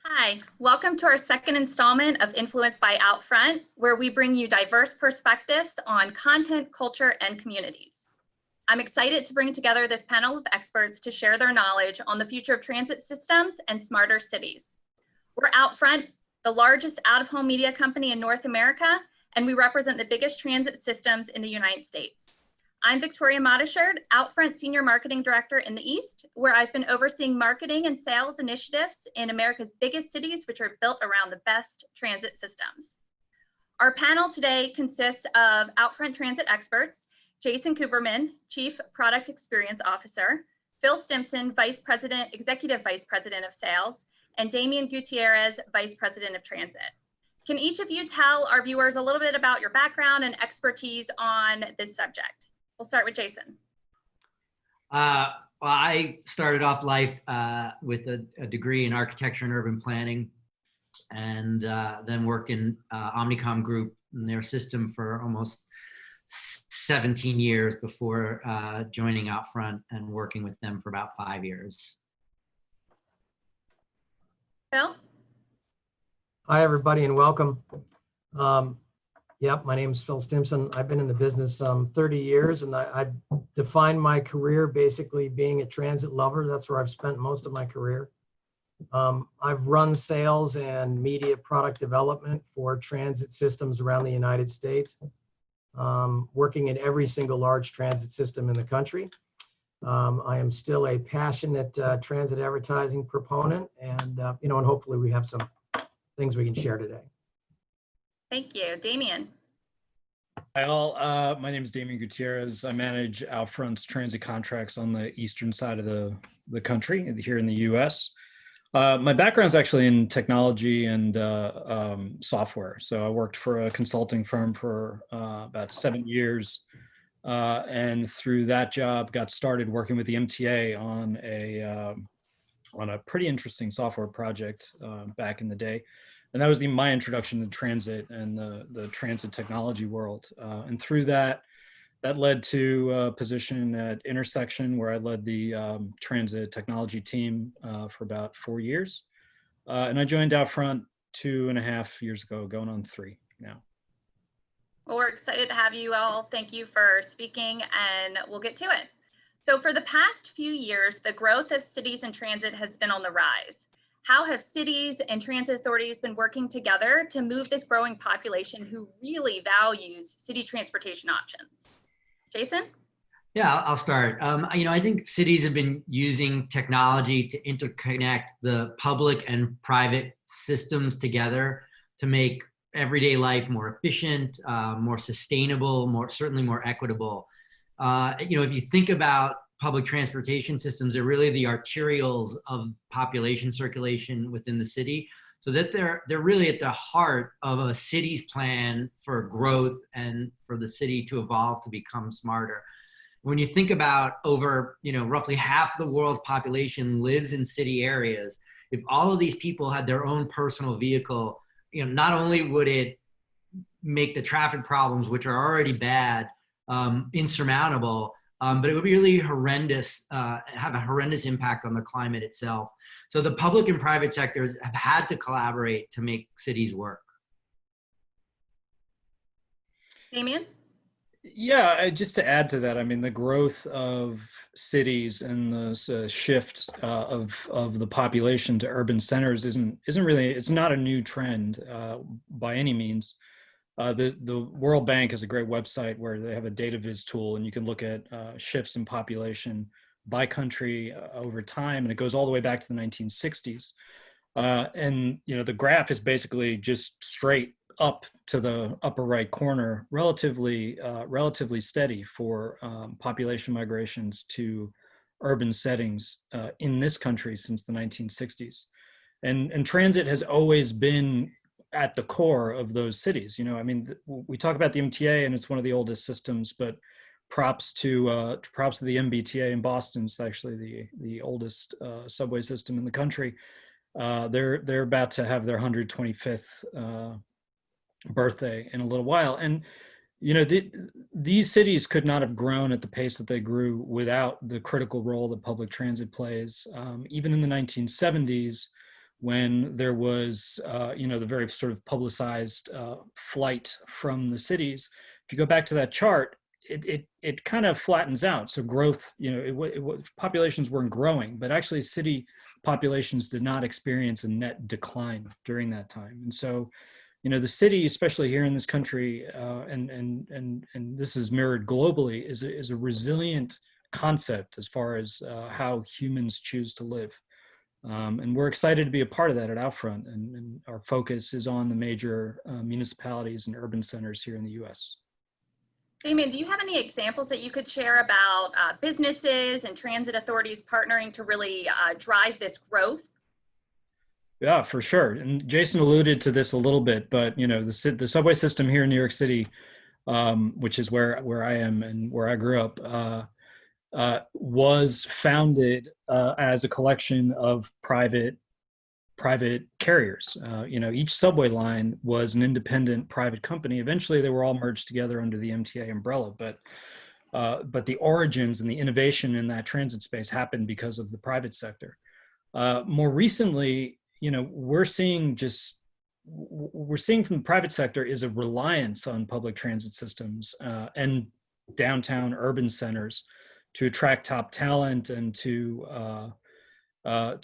Hi, welcome to our second installment of Influence by OUTFRONT, where we bring you diverse perspectives on content, culture, and communities. I'm excited to bring together this panel of experts to share their knowledge on the future of transit systems and smarter cities. We're OUTFRONT, the largest out-of-home media company in North America, and we represent the biggest transit systems in the United States. I'm Victoria Modishard, OUTFRONT Senior Marketing Director in the East, where I've been overseeing marketing and sales initiatives in America's biggest cities, which are built around the best transit systems. Our panel today consists of OUTFRONT transit experts, Jason Cooperman, Chief Product Experience Officer, Phil Stimson, Executive Vice President of Sales, and Damian Gutierrez, Vice President of Transit. Can each of you tell our viewers a little bit about your background and expertise on this subject? We'll start with Jason. Well, I started off life with a degree in architecture and urban planning, and then worked in Omnicom Group and their system for almost 17 years before joining OUTFRONT and working with them for about 5 years. Phil? Hi, everybody, and welcome. Yep, my name is Phil Stimson. I've been in the business 30 years, and I defined my career basically being a transit lover. That's where I've spent most of my career. I've run sales and media product development for transit systems around the United States, working in every single large transit system in the country. I am still a passionate transit advertising proponent, and and hopefully we have some things we can share today. Thank you. Damian. Hi all, my name is Damian Gutierrez. I manage OUTFRONT's transit contracts on the eastern side of the country here in the US. My background is actually in technology and software. So I worked for a consulting firm for about 7 years. And through that job, got started working with the MTA on a pretty interesting software project back in the day. And that was my introduction to transit and the transit technology world. And through that led to a position at Intersection, where I led the transit technology team for about 4 years. And I joined OUTFRONT 2.5 years ago, going on 3 now. Well, we're excited to have you all. Thank you for speaking, and we'll get to it. So for the past few years, the growth of cities and transit has been on the rise. How have cities and transit authorities been working together to move this growing population who really values city transportation options? Jason? Yeah, I'll start. I think cities have been using technology to interconnect the public and private systems together to make everyday life more efficient, more sustainable, certainly more equitable. If you think about public transportation systems, they're really the arterials of population circulation within the city, so that they're really at the heart of a city's plan for growth and for the city to evolve to become smarter. When you think about roughly half the world's population lives in city areas, if all of these people had their own personal vehicle, not only would it make the traffic problems, which are already bad, insurmountable, but it would be really horrendous, have a horrendous impact on the climate itself. So the public and private sectors have had to collaborate to make cities work. Damian? Yeah, just to add to that, I mean, the growth of cities and the shift of the population to urban centers isn't really, it's not a new trend by any means. The World Bank is a great website where they have a data viz tool, and you can look at shifts in population by country over time, and it goes all the way back to the 1960s. And the graph is basically just straight up to the upper right corner, relatively steady for population migrations to urban settings in this country since the 1960s. And transit has always been at the core of those cities. We talk about the MTA, and it's one of the oldest systems, but props to the MBTA in Boston. It's actually the oldest subway system in the country. They're about to have their 125th birthday in a little while, and these cities could not have grown at the pace that they grew without the critical role that public transit plays. Even in the 1970s, when there was, the very sort of publicized flight from the cities. If you go back to that chart, it kind of flattens out. So growth, populations weren't growing, but actually city populations did not experience a net decline during that time. And so, the city, especially here in this country, and this is mirrored globally, is a resilient concept as far as how humans choose to live. And we're excited to be a part of that at OUTFRONT, and our focus is on the major municipalities and urban centers here in the US. Damien, do you have any examples that you could share about businesses and transit authorities partnering to really drive this growth? Yeah, for sure. And Jason alluded to this a little bit, but the subway system here in New York City, which is where I am and where I grew up, was founded as a collection of private carriers. Each subway line was an independent private company. Eventually, they were all merged together under the MTA umbrella. But the origins and the innovation in that transit space happened because of the private sector. More recently, we're seeing from the private sector is a reliance on public transit systems and downtown urban centers to attract top talent and to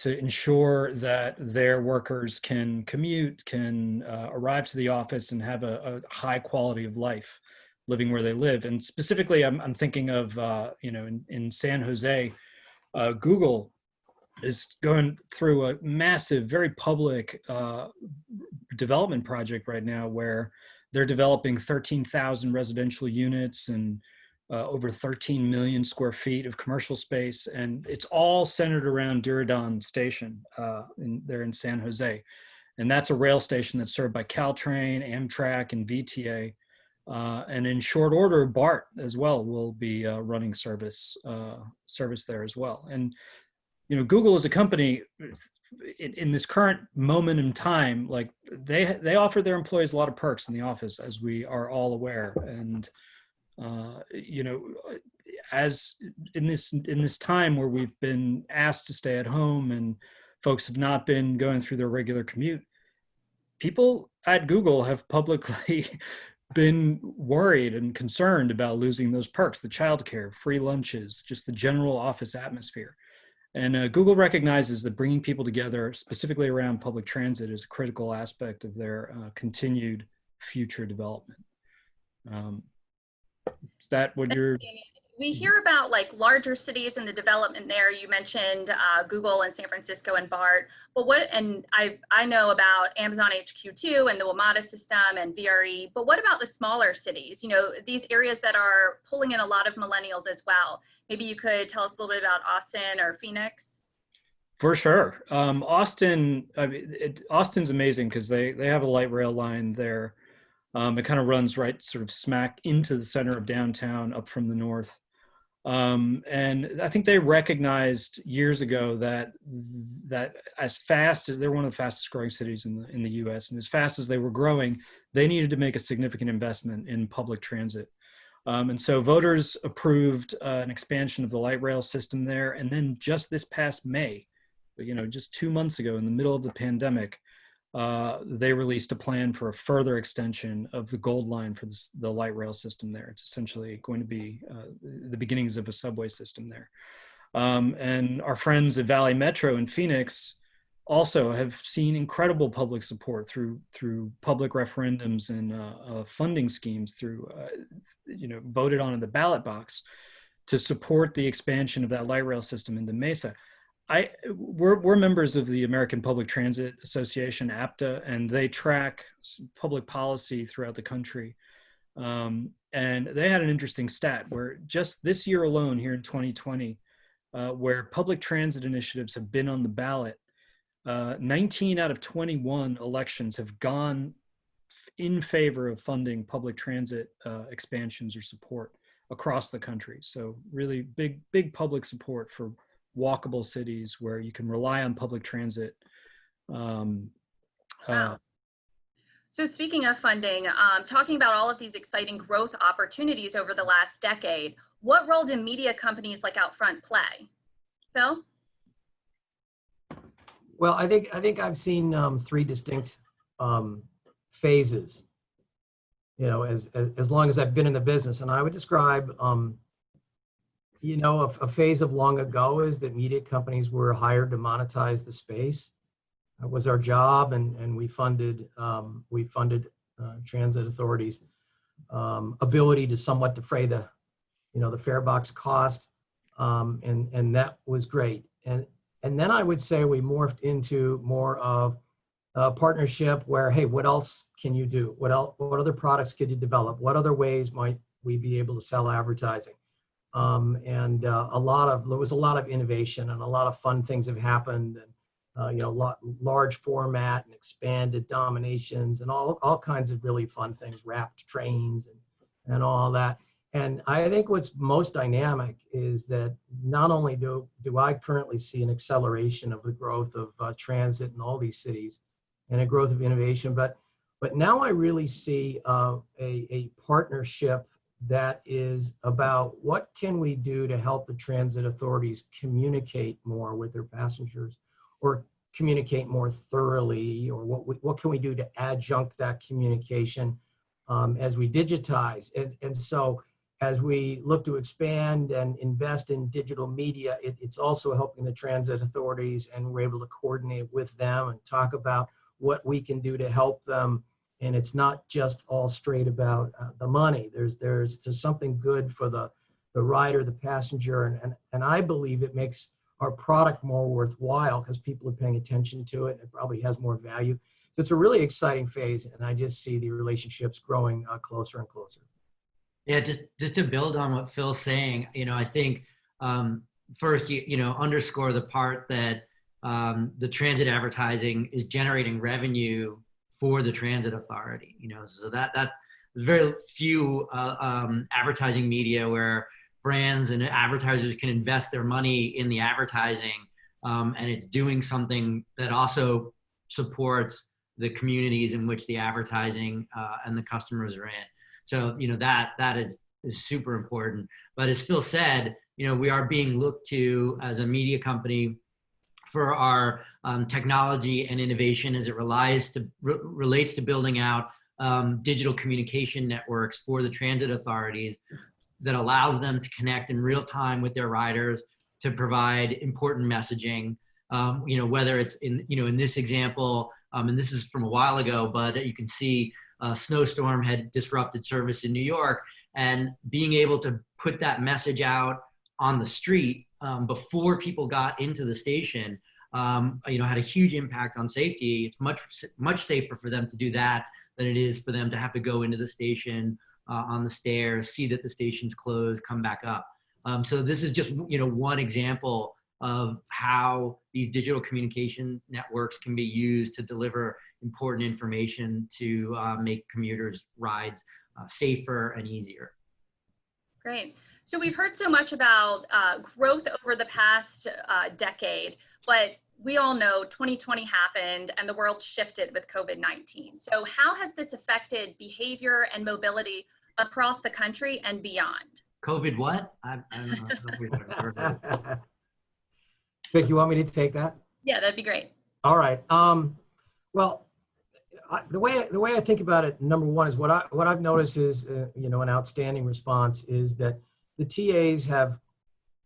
ensure that their workers can commute, can arrive to the office and have a high quality of life living where they live. And specifically, I'm thinking of, in San Jose, Google is going through a massive, very public development project right now where they're developing 13,000 residential units and over 13 million square feet of commercial space. And it's all centered around Diridon Station there in San Jose. And that's a rail station that's served by Caltrain, Amtrak, and VTA. And in short order, BART as well will be running service there as well. And Google as a company in this current moment in time, like they offer their employees a lot of perks in the office, as we are all aware. And as in this time where we've been asked to stay at home and folks have not been going through their regular commute, people at Google have publicly been worried and concerned about losing those perks, the childcare, free lunches, just the general office atmosphere. And Google recognizes that bringing people together, specifically around public transit, is a critical aspect of their continued future development. Is that what you're... We hear about like larger cities and the development there. You mentioned Google and San Francisco and BART, but I know about Amazon HQ2 and the WMATA system and VRE, but what about the smaller cities? These areas that are pulling in a lot of millennials as well. Maybe you could tell us a little bit about Austin or Phoenix. For sure. Austin's amazing because they have a light rail line there. It kind of runs right sort of smack into the center of downtown up from the north. And I think they recognized years ago that as fast as they're one of the fastest growing cities in the US, and as fast as they were growing, they needed to make a significant investment in public transit. And so voters approved an expansion of the light rail system there. And then just this past May, just 2 months ago in the middle of the pandemic, they released a plan for a further extension of the Gold Line for the light rail system there. It's essentially going to be the beginnings of a subway system there. And our friends at Valley Metro in Phoenix also have seen incredible public support through public referendums and funding schemes voted on in the ballot box to support the expansion of that light rail system into Mesa. We're members of the American Public Transit Association, APTA, and they track public policy throughout the country. And they had an interesting stat where just this year alone here in 2020, where public transit initiatives have been on the ballot, 19 out of 21 elections have gone in favor of funding public transit expansions or support across the country. So really big public support for walkable cities where you can rely on public transit. Wow. So speaking of funding, talking about all of these exciting growth opportunities over the last decade, what role do media companies like OUTFRONT play? Phil? Well, I think I've seen three distinct phases, as long as I've been in the business. And I would describe, a phase of long ago is that media companies were hired to monetize the space. That was our job, and we funded transit authorities' ability to somewhat defray the fare box cost, and that was great. And then I would say we morphed into more of a partnership where, hey, what else can you do? What other products could you develop? What other ways might we be able to sell advertising? There was a lot of innovation, and a lot of fun things have happened, and large format and expanded dominations and all kinds of really fun things, wrapped trains and all that. And I think what's most dynamic is that not only do I currently see an acceleration of the growth of transit in all these cities and a growth of innovation, but now I really see a partnership that is about what can we do to help the transit authorities communicate more with their passengers, or communicate more thoroughly, or what can we do to adjunct that communication as we digitize. And so as we look to expand and invest in digital media, it's also helping the transit authorities, and we're able to coordinate with them and talk about what we can do to help them. And it's not just all straight about the money. There's something good for the rider, the passenger, and I believe it makes our product more worthwhile because people are paying attention to it. It probably has more value. So it's a really exciting phase, and I just see the relationships growing closer and closer. Yeah, just to build on what Phil's saying, I think first, underscore the part that the transit advertising is generating revenue for the transit authority. So that there's very few advertising media where brands and advertisers can invest their money in the advertising, and it's doing something that also supports the communities in which the advertising and the customers are in. So, that is super important. But as Phil said, we are being looked to as a media company for our technology and innovation as it relates to building out digital communication networks for the transit authorities that allows them to connect in real time with their riders to provide important messaging. Whether it's in this example, and this is from a while ago, but you can see a snowstorm had disrupted service in New York, and being able to put that message out on the street before people got into the station, had a huge impact on safety. It's much safer for them to do that than it is for them to have to go into the station on the stairs, see that the station's closed, come back up. So this is just one example of how these digital communication networks can be used to deliver important information to make commuters' rides safer and easier. Great. So we've heard so much about growth over the past decade, but we all know 2020 happened and the world shifted with COVID-19. So how has this affected behavior and mobility across the country and beyond? COVID what? I don't know if we've ever heard of it. Vic, you want me to take that? Yeah, that'd be great. All right. Well, the way I think about it, number one, is what I've noticed is an outstanding response is that the TAs have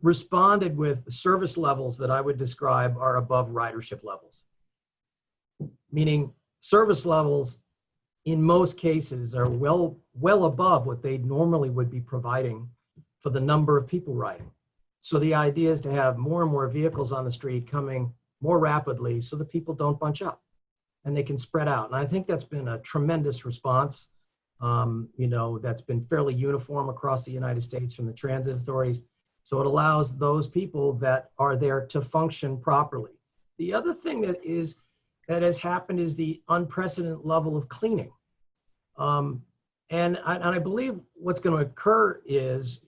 responded with service levels that I would describe are above ridership levels. Meaning service levels in most cases are well above what they normally would be providing for the number of people riding. So the idea is to have more and more vehicles on the street coming more rapidly so that people don't bunch up and they can spread out. And I think that's been a tremendous response, that's been fairly uniform across the United States from the transit authorities. So it allows those people that are there to function properly. The other thing that has happened is the unprecedented level of cleaning. And I believe what's going to occur is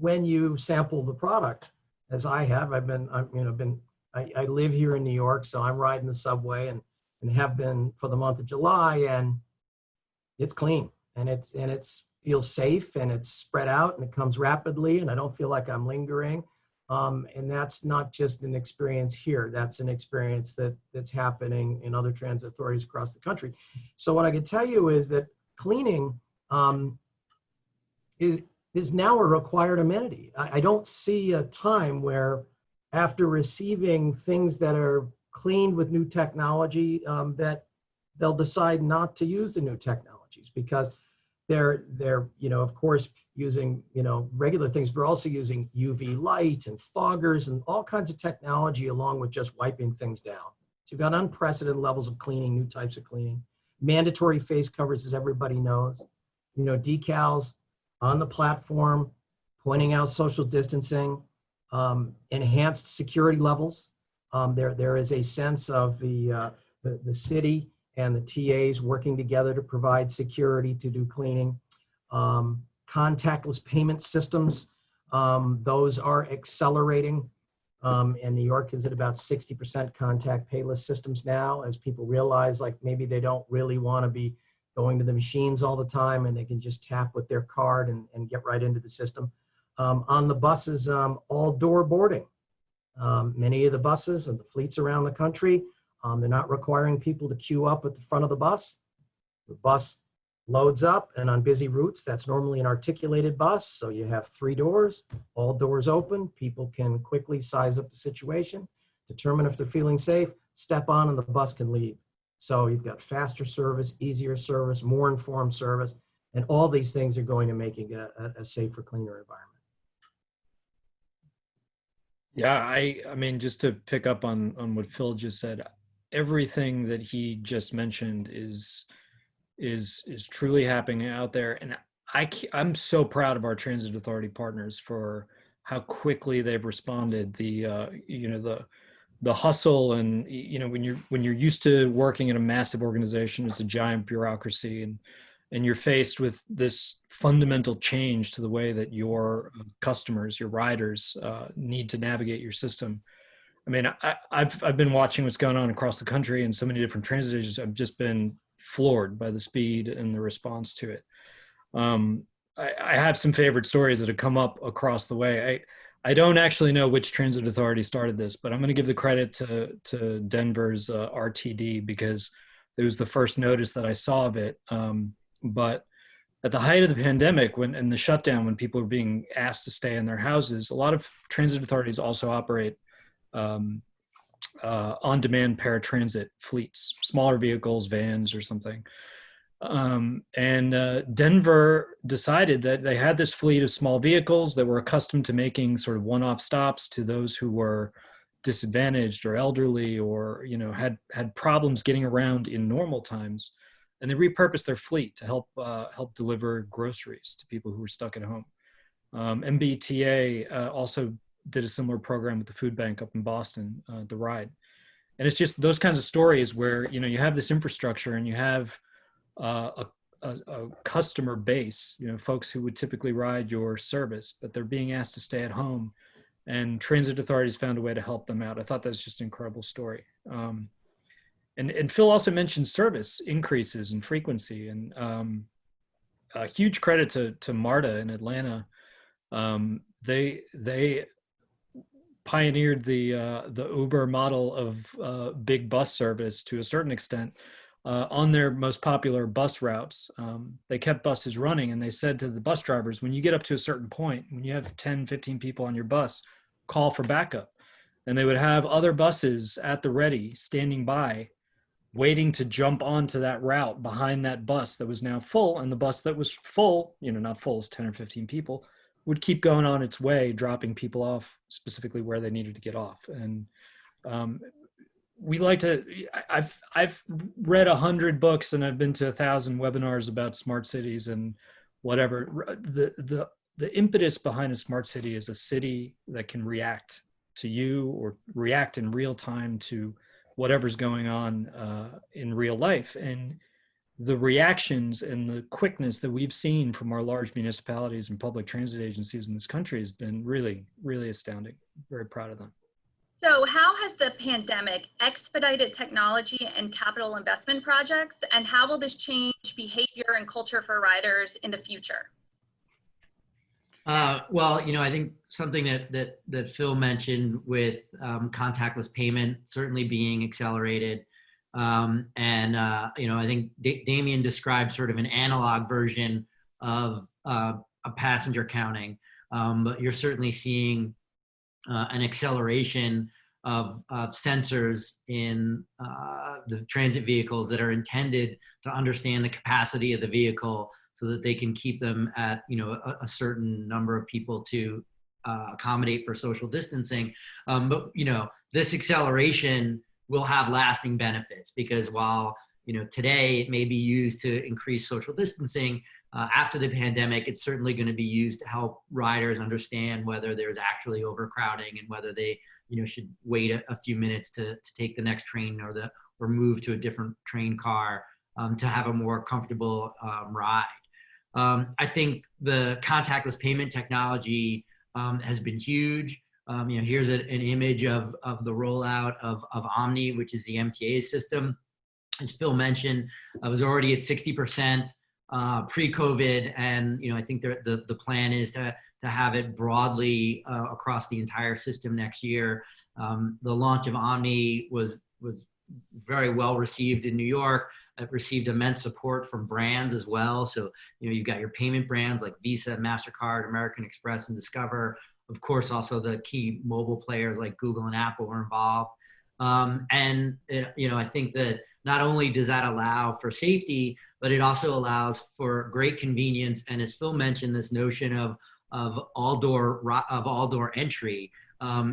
when you sample the product, as I have, I live here in New York, so I'm riding the subway and have been for the month of July, and it's clean and it's feels safe and it's spread out and it comes rapidly and I don't feel like I'm lingering. And that's not just an experience here. That's an experience that's happening in other transit authorities across the country. So what I can tell you is that cleaning is now a required amenity. I don't see a time where after receiving things that are cleaned with new technology, that they'll decide not to use the new technologies, because they're of course using regular things, but also using UV light and foggers and all kinds of technology along with just wiping things down. So you've got unprecedented levels of cleaning, new types of cleaning, mandatory face covers, as everybody knows, decals on the platform, pointing out social distancing, enhanced security levels. There is a sense of the city and the TAs working together to provide security to do cleaning. Contactless payment systems, those are accelerating. And New York is at about 60% contact payless systems now, as people realize like maybe they don't really want to be going to the machines all the time, and they can just tap with their card and get right into the system. On the buses, all door boarding. Many of the buses and the fleets around the country, they're not requiring people to queue up at the front of the bus. The bus loads up, and on busy routes, that's normally an articulated bus. So you have 3 doors, all doors open. People can quickly size up the situation, determine if they're feeling safe, step on, and the bus can leave. So you've got faster service, easier service, more informed service, and all these things are going to making a safer, cleaner environment. Yeah, I mean, just to pick up on what Phil just said, everything that he just mentioned is truly happening out there, and I'm so proud of our transit authority partners for how quickly they've responded. The hustle, and when you're used to working in a massive organization, it's a giant bureaucracy, and you're faced with this fundamental change to the way that your customers, your riders, need to navigate your system. I mean, I've been watching what's going on across the country in so many different transit agencies. I've just been floored by the speed and the response to it. I have some favorite stories that have come up across the way. I don't actually know which transit authority started this, but I'm going to give the credit to Denver's RTD, because it was the first notice that I saw of it. But at the height of the pandemic, and the shutdown, when people were being asked to stay in their houses, a lot of transit authorities also operate on-demand paratransit fleets, smaller vehicles, vans or something. Denver decided that they had this fleet of small vehicles that were accustomed to making sort of one-off stops to those who were disadvantaged or elderly, or had problems getting around in normal times, and they repurposed their fleet to help deliver groceries to people who were stuck at home. MBTA also did a similar program with the food bank up in Boston, the Ride. And it's just those kinds of stories where you have this infrastructure, and you have a customer base, folks who would typically ride your service, but they're being asked to stay at home, and transit authorities found a way to help them out. I thought that's just an incredible story. And Phil also mentioned service increases in frequency, and a huge credit to MARTA in Atlanta. They pioneered the Uber model of big bus service to a certain extent. On their most popular bus routes, they kept buses running, and they said to the bus drivers, when you get up to a certain point, when you have 10, 15 people on your bus, call for backup. And they would have other buses at the ready, standing by, waiting to jump onto that route behind that bus that was now full. And the bus that was full, not full as 10 or 15 people, would keep going on its way, dropping people off specifically where they needed to get off. And we like to, I've read 100 books, and I've been to 1,000 webinars about smart cities and whatever. The impetus behind a smart city is a city that can react to you, or react in real time to whatever's going on in real life. And the reactions and the quickness that we've seen from our large municipalities and public transit agencies in this country has been really, really astounding. Very proud of them. So how has the pandemic expedited technology and capital investment projects, and how will this change behavior and culture for riders in the future? Well, I think something that Phil mentioned with contactless payment certainly being accelerated, and I think Damien described sort of an analog version of a passenger counting, but you're certainly seeing an acceleration of sensors in the transit vehicles that are intended to understand the capacity of the vehicle so that they can keep them at a certain number of people to accommodate for social distancing. But this acceleration will have lasting benefits, because while today it may be used to increase social distancing, after the pandemic, it's certainly going to be used to help riders understand whether there's actually overcrowding and whether they should wait a few minutes to take the next train or move to a different train car to have a more comfortable ride. I think the contactless payment technology has been huge. Here's an image of the rollout of Omni, which is the MTA system. As Phil mentioned, I was already at 60% pre-COVID, and I think the plan is to have it broadly across the entire system next year. The launch of Omni was very well received in New York. It received immense support from brands as well. So, you've got your payment brands like Visa, MasterCard, American Express, and Discover. Of course, also the key mobile players like Google and Apple were involved. I think that not only does that allow for safety, but it also allows for great convenience. And as Phil mentioned, this notion of all door entry.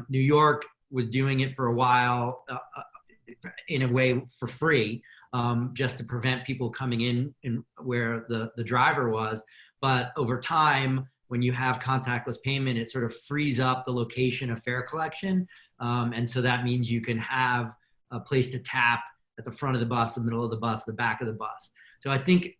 New York was doing it for a while in a way for free, just to prevent people coming in where the driver was. But over time, when you have contactless payment, it sort of frees up the location of fare collection. And so that means you can have a place to tap at the front of the bus, the middle of the bus, the back of the bus. So I think,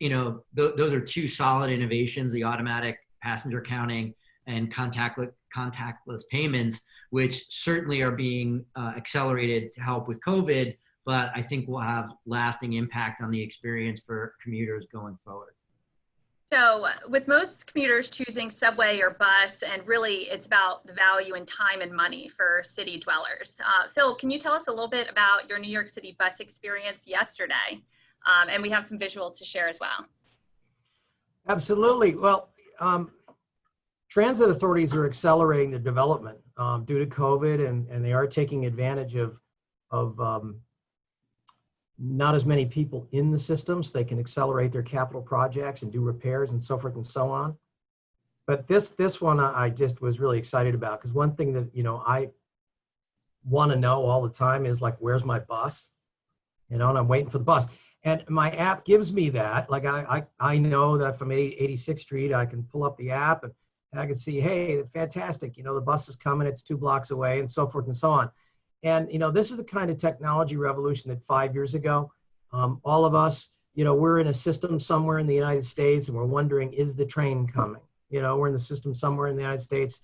those are two solid innovations, the automatic passenger counting and contactless payments, which certainly are being accelerated to help with COVID, but I think will have lasting impact on the experience for commuters going forward. So with most commuters choosing subway or bus, and really it's about the value in time and money for city dwellers. Phil, can you tell us a little bit about your New York City bus experience yesterday? And we have some visuals to share as well. Absolutely. Well, transit authorities are accelerating the development due to COVID, and they are taking advantage of not as many people in the system, so they can accelerate their capital projects and do repairs and so forth and so on. But this one I just was really excited about, because one thing that I want to know all the time is, like, where's my bus? And I'm waiting for the bus. And my app gives me that. Like, I know that if I'm at 86th Street, I can pull up the app and I can see, hey, fantastic, the bus is coming, it's 2 blocks away, and so forth and so on. And, this is the kind of technology revolution that 5 years ago, all of us, we're in a system somewhere in the United States and we're wondering, is the train coming? We're in the system somewhere in the United States.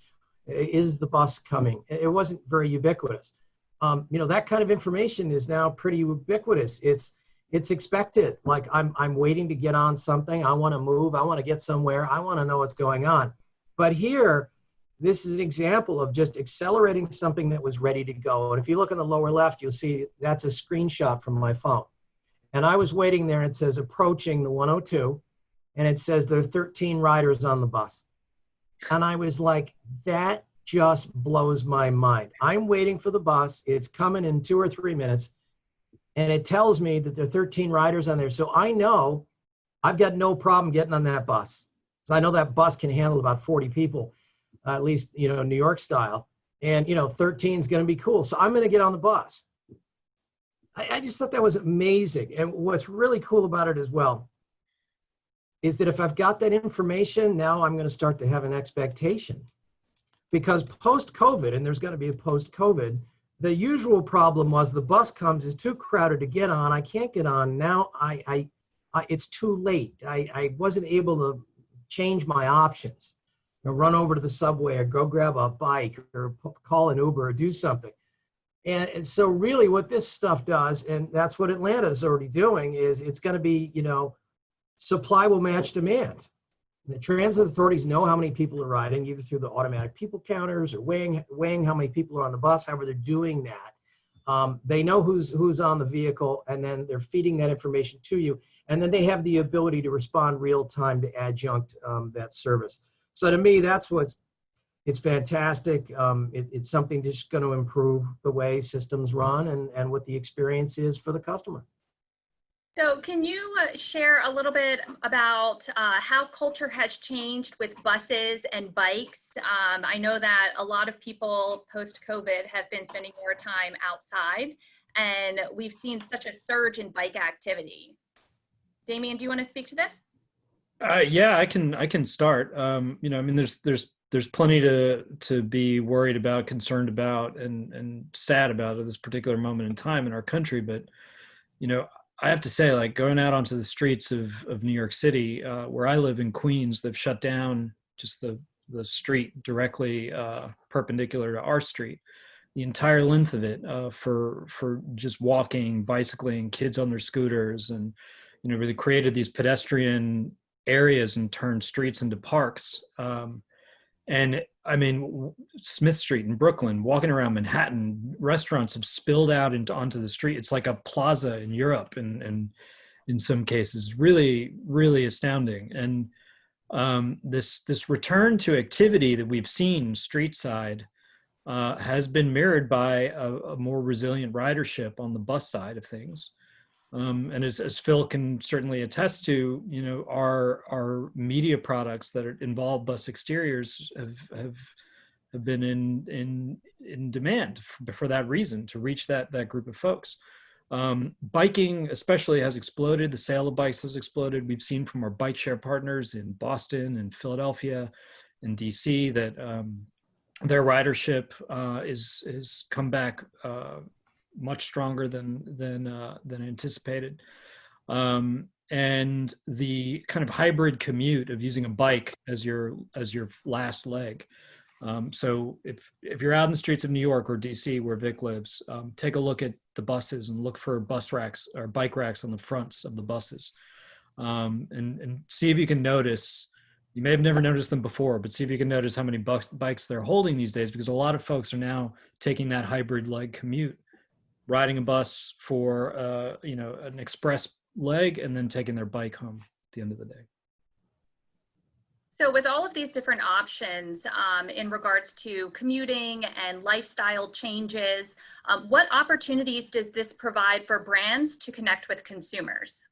Is the bus coming? It wasn't very ubiquitous. That kind of information is now pretty ubiquitous. It's expected. Like, I'm waiting to get on something. I want to move. I want to get somewhere. I want to know what's going on. But here, this is an example of just accelerating something that was ready to go. And if you look on the lower left, you'll see that's a screenshot from my phone. And I was waiting there, and it says approaching the 102, and it says there are 13 riders on the bus. And I was like, that just blows my mind. I'm waiting for the bus. It's coming in 2 or 3 minutes. And it tells me that there are 13 riders on there. So I know I've got no problem getting on that bus. So I know that bus can handle about 40 people, at least, New York style. And, 13 is going to be cool. So I'm going to get on the bus. I just thought that was amazing. And what's really cool about it as well is that if I've got that information, now I'm going to start to have an expectation. Because post-COVID, and there's going to be a post-COVID, the usual problem was the bus comes, it's too crowded to get on. I can't get on. Now it's too late. I wasn't able to change my options. Run over to the subway or go grab a bike or call an Uber or do something. And so really what this stuff does, and that's what Atlanta is already doing, is it's going to be, supply will match demand. The transit authorities know how many people are riding, either through the automatic people counters or weighing how many people are on the bus, however they're doing that. They know who's on the vehicle, and then they're feeding that information to you. And then they have the ability to respond real time to adjunct that service. So to me, it's fantastic. It's something just going to improve the way systems run and what the experience is for the customer. So can you share a little bit about how culture has changed with buses and bikes? I know that a lot of people post-COVID have been spending more time outside, and we've seen such a surge in bike activity. Damien, do you want to speak to this? Yeah, I can start. You know, I mean, there's plenty to be worried about, concerned about, and sad about at this particular moment in time in our country. But you know, I have to say, like, going out onto the streets of New York City, where I live in Queens, they've shut down just the street directly perpendicular to our street, the entire length of it, for just walking, bicycling, kids on their scooters, and you know, really created these pedestrian areas and turned streets into parks. And I mean, Smith Street in Brooklyn, walking around Manhattan, restaurants have spilled out onto the street. It's like a plaza in Europe, and in some cases, really, really astounding. And this return to activity that we've seen street side has been mirrored by a more resilient ridership on the bus side of things. And as Phil can certainly attest to, you know, our media products that involve bus exteriors have been in demand for that reason, to reach that group of folks. Biking especially has exploded. The sale of bikes has exploded. We've seen from our bike share partners in Boston and Philadelphia and DC that their ridership is come back much stronger than anticipated. And the kind of hybrid commute of using a bike as your last leg. So if you're out in the streets of New York or DC where Vic lives, take a look at the buses and look for bus racks or bike racks on the fronts of the buses, and see if you can notice. You may have never noticed them before, but see if you can notice how many bikes they're holding these days, because a lot of folks are now taking that hybrid leg commute, riding a bus for you know, an express leg, and then taking their bike home at the end of the day. So with all of these different options in regards to commuting and lifestyle changes, what opportunities does this provide for brands to connect with consumers?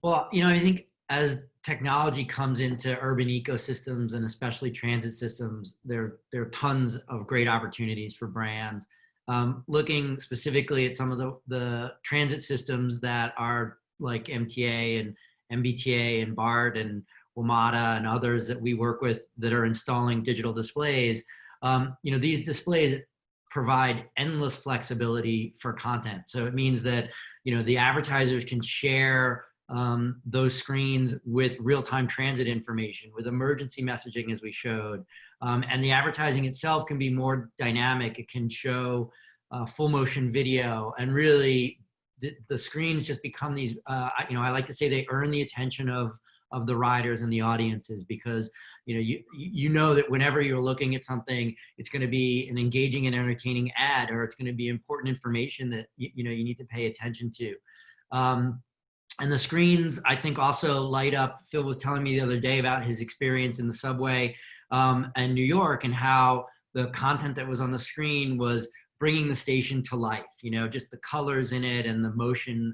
Well, you know, I think as technology comes into urban ecosystems and especially transit systems, there are tons of great opportunities for brands. Looking specifically at some of the transit systems that are like MTA and MBTA and BART and WMATA and others that we work with that are installing digital displays, you know, these displays provide endless flexibility for content. So it means that, you know, the advertisers can share those screens with real-time transit information, with emergency messaging, as we showed. And the advertising itself can be more dynamic. It can show full motion video, and really the screens just become these, you know, I like to say they earn the attention of the riders and the audiences, because, you know, you know that whenever you're looking at something, it's going to be an engaging and entertaining ad, or it's going to be important information that, you know, you need to pay attention to. And the screens, I think, also light up. Phil was telling me the other day about his experience in the subway in New York, and how the content that was on the screen was bringing the station to life, you know, just the colors in it and the motion.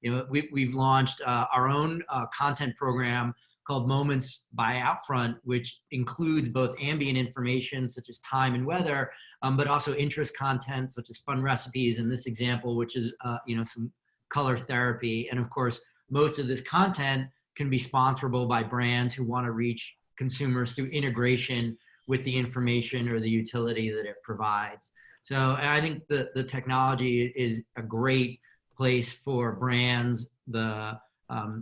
You know, we've launched our own content program called Moments by OUTFRONT, which includes both ambient information such as time and weather, but also interest content such as fun recipes in this example, which is, you know, some color therapy. And of course, most of this content can be sponsorable by brands who want to reach consumers through integration with the information or the utility that it provides. So I think the technology is a great place for brands, the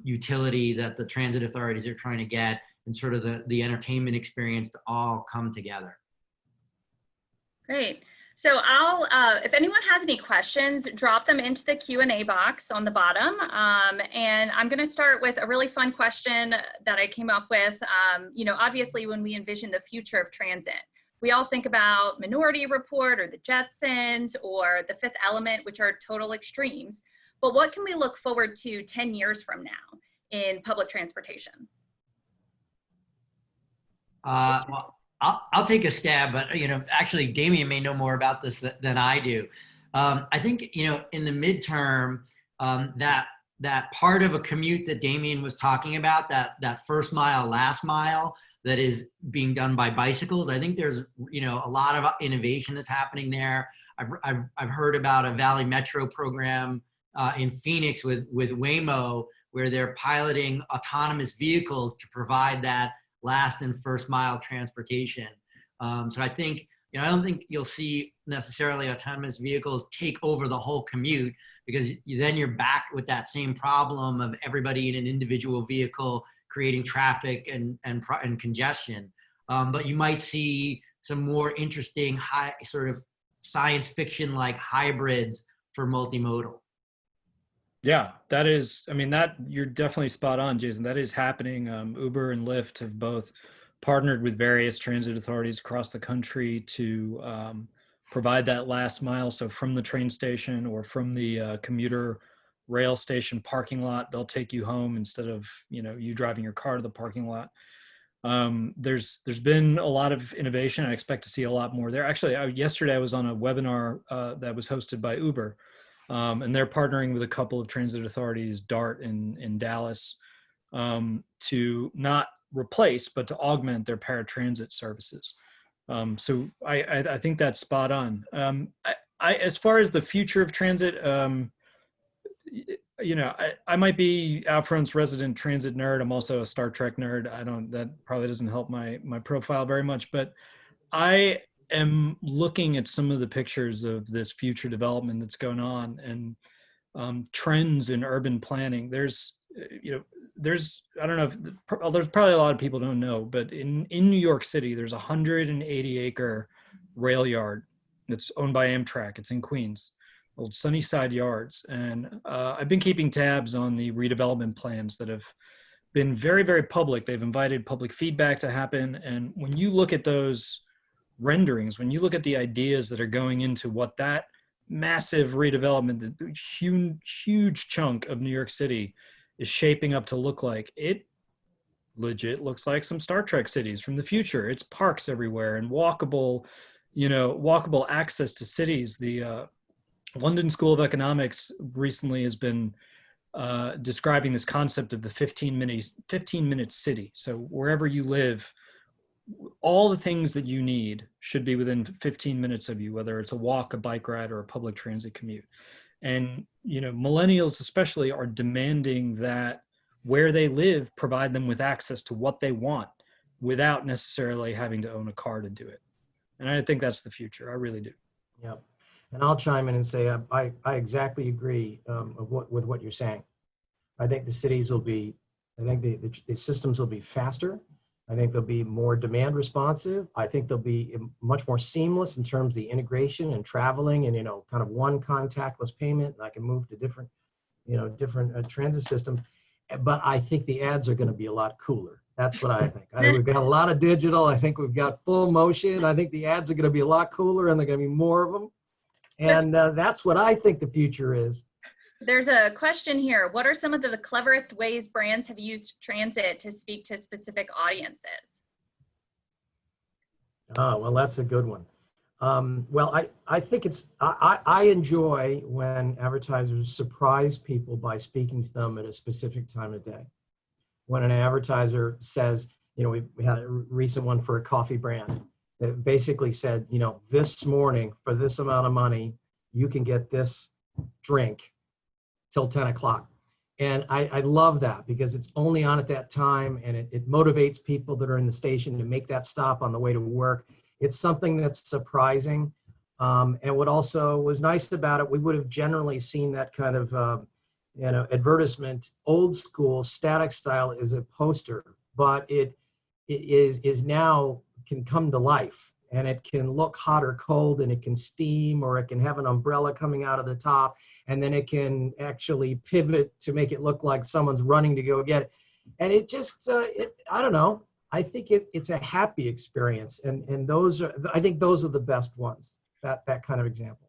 utility that the transit authorities are trying to get, and sort of the entertainment experience to all come together. Great. So if anyone has any questions, drop them into the Q&A box on the bottom. And I'm going to start with a really fun question that I came up with. Obviously, when we envision the future of transit, we all think about Minority Report or the Jetsons or the Fifth Element, which are total extremes. But what can we look forward to 10 years from now in public transportation? Well, I'll take a stab, but actually, Damien may know more about this than I do. I think in the midterm, that part of a commute that Damien was talking about, that first mile, last mile, that is being done by bicycles. I think there's a lot of innovation that's happening there. I've heard about a Valley Metro program in Phoenix with Waymo, where they're piloting autonomous vehicles to provide that last and first mile transportation. So I think, I don't think you'll see necessarily autonomous vehicles take over the whole commute, because then you're back with that same problem of everybody in an individual vehicle creating traffic and congestion. But you might see some more interesting high sort of science fiction like hybrids for multimodal. Yeah, that is, that you're definitely spot on, Jason. That is happening. Uber and Lyft have both partnered with various transit authorities across the country to provide that last mile. So from the train station or from the commuter rail station parking lot, they'll take you home instead of you driving your car to the parking lot. There's been a lot of innovation. I expect to see a lot more there. Actually, yesterday I was on a webinar that was hosted by Uber. And they're partnering with a couple of transit authorities, DART in Dallas, to not replace, but to augment their paratransit services. So I think that's spot on. As far as the future of transit, I might be OUTFRONT's resident transit nerd. I'm also a Star Trek nerd. That probably doesn't help my profile very much, but I am looking at some of the pictures of this future development that's going on and trends in urban planning. There's I don't know if there's probably a lot of people don't know, but in New York City, there's a 180-acre rail yard that's owned by Amtrak. It's in Queens, old Sunnyside Yards. And I've been keeping tabs on the redevelopment plans that have been very, very public. They've invited public feedback to happen. And when you look at those renderings, when you look at the ideas that are going into what that massive redevelopment, the huge chunk of New York City is shaping up to look like, it legit looks like some Star Trek cities from the future. It's parks everywhere and walkable access to cities. The London School of Economics recently has been describing this concept of the 15-minute city. So wherever you live, all the things that you need should be within 15 minutes of you, whether it's a walk, a bike ride, or a public transit commute. And, millennials especially are demanding that where they live provide them with access to what they want without necessarily having to own a car to do it. And I think that's the future. I really do. Yep. And I'll chime in and say, I exactly agree with what you're saying. I think the cities will be, I think the systems will be faster. I think they'll be more demand responsive. I think they'll be much more seamless in terms of the integration and traveling and, kind of one contactless payment. And I can move to different transit system. But I think the ads are going to be a lot cooler. That's what I think. We've got a lot of digital. I think we've got full motion. I think the ads are going to be a lot cooler and they're going to be more of them. And that's what I think the future is. There's a question here. What are some of the cleverest ways brands have used transit to speak to specific audiences? Oh, well, that's a good one. Well, I think I enjoy when advertisers surprise people by speaking to them at a specific time of day. When an advertiser says, we had a recent one for a coffee brand that basically said, this morning for this amount of money, you can get this drink till 10 o'clock. And I love that because it's only on at that time and it motivates people that are in the station to make that stop on the way to work. It's something that's surprising. And what also was nice about it, we would have generally seen that kind of, advertisement, old school, static style is a poster, but it is now can come to life. and it can look hot or cold, and it can steam, or it can have an umbrella coming out of the top, and then it can actually pivot to make it look like someone's running to go get it. And it just, I don't know. I think it's a happy experience, and I think those are the best ones. That kind of example.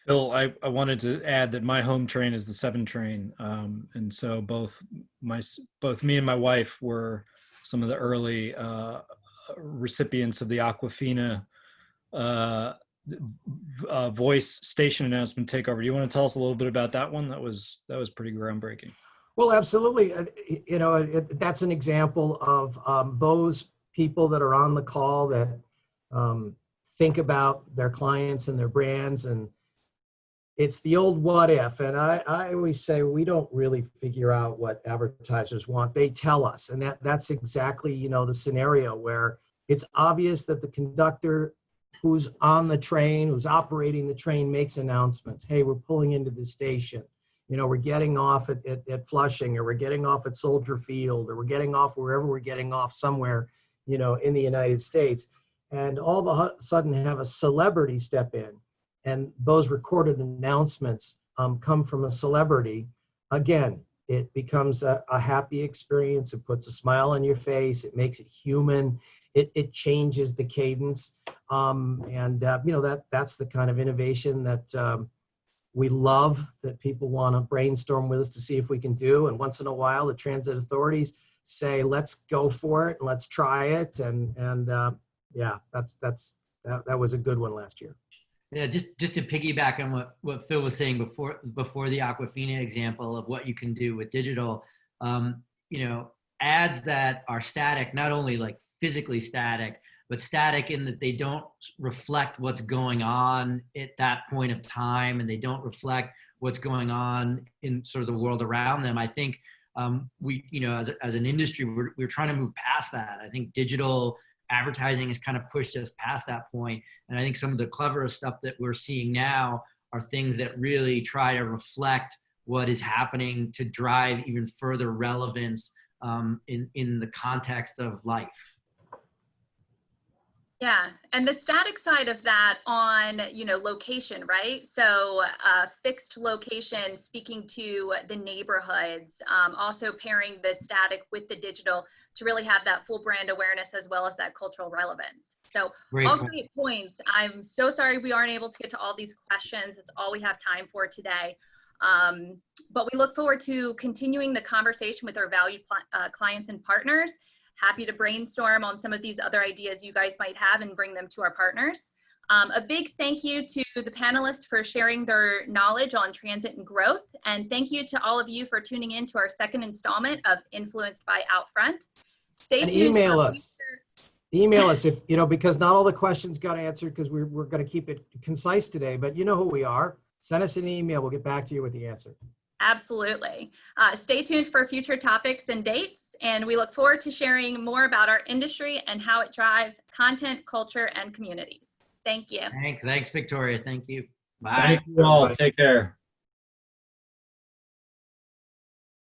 Phil, I wanted to add that my home train is the 7 train, and so both me and my wife were some of the early recipients of the Aquafina voice station announcement takeover. Do you want to tell us a little bit about that one? That was pretty groundbreaking. Well, absolutely. That's an example of those people that are on the call that think about their clients and their brands, and it's the old what if. And I always say we don't really figure out what advertisers want. They tell us, and that's exactly the scenario where it's obvious that the conductor who's on the train, who's operating the train, makes announcements. Hey, we're pulling into the station. We're getting off at Flushing, or we're getting off at Soldier Field, or we're getting off wherever we're getting off somewhere, in the United States. And all of a sudden have a celebrity step in, and those recorded announcements come from a celebrity. Again, it becomes a happy experience. It puts a smile on your face. It makes it human. It changes the cadence. That's the kind of innovation that we love, that people want to brainstorm with us to see if we can do. And once in a while, the transit authorities say, let's go for it and let's try it. Yeah, that was a good one last year. Yeah, just to piggyback on what Phil was saying before the Aquafina example of what you can do with digital, ads that are static, not only like physically static, but static in that they don't reflect what's going on at that point of time, and they don't reflect what's going on in sort of the world around them. I think we, as an industry, we're trying to move past that. I think digital advertising has kind of pushed us past that point. And I think some of the cleverest stuff that we're seeing now are things that really try to reflect what is happening to drive even further relevance in the context of life. Yeah, and the static side of that on, location, right? So fixed location, speaking to the neighborhoods, also pairing the static with the digital to really have that full brand awareness as well as that cultural relevance. So great points. I'm so sorry we aren't able to get to all these questions. It's all we have time for today. But we look forward to continuing the conversation with our valued clients and partners. Happy to brainstorm on some of these other ideas you guys might have and bring them to our partners. A big thank you to the panelists for sharing their knowledge on transit and growth. And thank you to all of you for tuning in to our second installment of Influenced by OUTFRONT. Stay tuned. Email us. Email us if, because not all the questions got answered because we're going to keep it concise today, but you know who we are. Send us an email. We'll get back to you with the answer. Absolutely. Stay tuned for future topics and dates, and we look forward to sharing more about our industry and how it drives content, culture, and communities. Thank you. Thanks, Victoria. Thank you. Bye. Thank you all. Take care.